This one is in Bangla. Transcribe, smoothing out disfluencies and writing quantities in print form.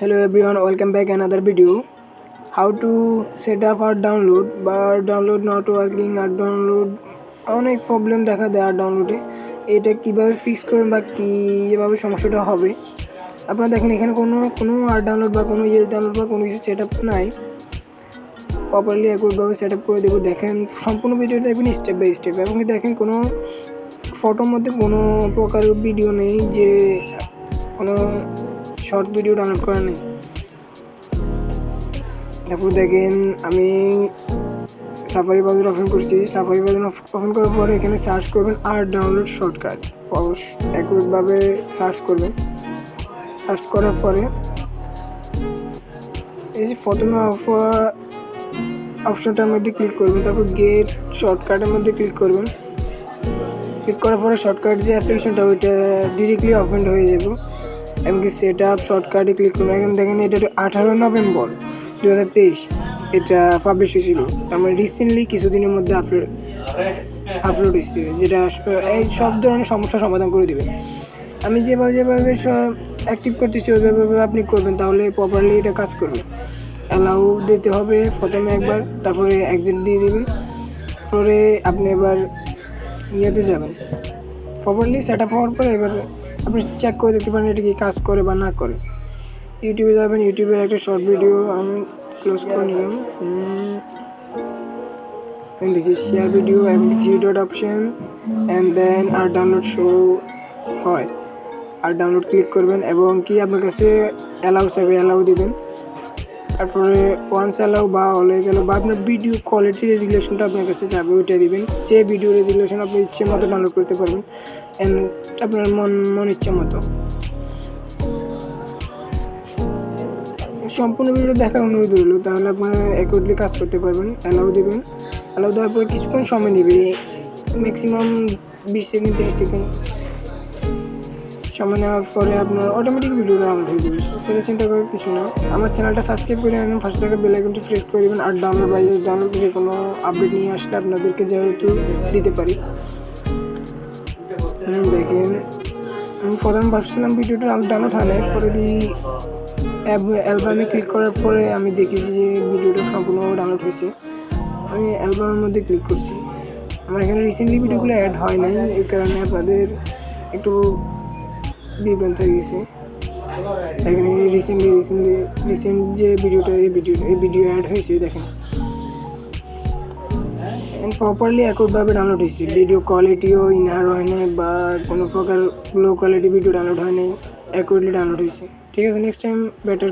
Hello everyone, welcome back another video. How to set up or download but download not working আর download অনেক প্রবলেম দেখা দেয় আর ডাউনলোডে। এটা কিভাবে ফিক্স করবেন বা কিভাবে সমস্যাটা হবে। আপনারা দেখেন এখানে কোনো আর ডাউনলোড বা কোনো ডাউনলোড বা কোনো কিছু সেট আপ নাই। প্রপারলি একইভাবে সেট আপ করে দেবো। দেখেন সম্পূর্ণ ভিডিওটা দেখবেন স্টেপ বাই স্টেপ এবং দেখেন কোনো ফটোর মধ্যে কোনো প্রকার ভিডিও নেই, যে কোনো শর্ট ভিডিও ডাউনলোড করা নেই। তারপর দেখেন আমি সাফারি ব্রাউজার ওপেন করছি। সাফারি ব্রাউজার ওপেন করার পরে এখানে সার্চ করবেন আর ডাউনলোড শর্টকাট। একইভাবে সার্চ করবেন। সার্চ করার পরে এই যে প্রথমে অপশনটার মধ্যে ক্লিক করবেন, তারপর গেট শর্টকাটের মধ্যে ক্লিক করবেন। ক্লিক করার পরে শর্টকাট যে অ্যাপ্লিকেশনটা ওইটা ডিরেক্টলি ওপেন হয়ে যাবে। এমনকি সেট আপ শর্টকাটে ক্লিক করবেন। এখন দেখেন এটা 18 নভেম্বর 2023 এটা পাবলিশ হয়েছিল। মানে রিসেন্টলি কিছুদিনের মধ্যে আপলোড হয়েছে, যেটা এই সব ধরনের সমস্যার সমাধান করে দেবে। আমি যেভাবে অ্যাক্টিভ করতেছি ওইভাবে আপনি করবেন, তাহলে প্রপারলি এটা কাজ করবে। অ্যালাউ দিতে হবে প্রথমে একবার, তারপরে এক্সিট দিয়ে দেবেন। তারপরে আপনি এবার ইয়েতে যাবেন। প্রপারলি সেট আপ হওয়ার পরে এবার আপনি চেক করে দেখতে পারেন এটা কি কাজ করে বা না করে। ইউটিউবে যাবেন, ইউটিউবের একটা শর্ট ভিডিও আমি ক্লোজ করে নিলাম। দেখি শেয়ার ভিডিও এবং three dot option and then আর ডাউনলোড শো হয়। আর ডাউনলোড ক্লিক করবেন এবং কি আপনার কাছে অ্যালাউ চাইবে, অ্যালাউ দিবেন। তারপরে ওয়ান্স অ্যালাউ বা অলওয়েজ অ্যালাউ বা আপনার ভিডিও কোয়ালিটি রেজুলেশনটা আপনার কাছে যাবে, ওইটা দিবেন। যে ভিডিও রেজুলেশন আপনি ইচ্ছে মতো ডাউনলোড করতে পারবেন অ্যান্ড আপনার মন ইচ্ছে মতো। সম্পূর্ণ ভিডিও দেখার অনুরোধ রইল, তাহলে আপনারা অ্যাকুরেটলি কাজ করতে পারবেন। অ্যালাউ দিবেন। অ্যালাউ দেওয়ার পরে কিছুক্ষণ সময় নেবে, ম্যাক্সিমাম 20 সেকেন্ড 30 সেকেন্ড সময় নেওয়ার পরে আপনার অটোমেটিক ভিডিও ডাউনলোড হয়ে যাবে। সেটা চিন্তা করার কিছু না। আমার চ্যানেলটা সাবস্ক্রাইব করে নেবেন, ফার্স্ট থেকে বেল আইকনটি প্রেস করে দেবেন। আর ডাউনলোড যে কোনো আপডেট নিয়ে আসলে আপনাদেরকে যেহেতু দিতে পারি। দেখেন আমি প্রথমে ভাবছিলাম ভিডিওটা ডাউনলোড হয় না, পরে অ্যালবামে ক্লিক করার পরে আমি দেখেছি যে ভিডিওটা সম্পূর্ণ ডাউনলোড হয়েছে। আমি অ্যালবামের মধ্যে ক্লিক করছি। আমার এখানে রিসেন্টলি ভিডিওগুলো অ্যাড হয় নাই, এই কারণে আপনাদের একটু বিভ্রান্ত হয়ে গেছে। এখানে রিসেন্ট যে ভিডিওটা এই ভিডিও অ্যাড হয়েছে দেখেন প্রপারলি একইভাবে ডাউনলোড হয়েছে। ভিডিও কোয়ালিটিও ইনহার হয় নাই বা কোনো প্রকার লো কোয়ালিটি ভিডিও ডাউনলোড হয় নাই, অ্যাকুরেটলি ডাউনলোড হয়েছে। ঠিক আছে, নেক্সট টাইম বেটার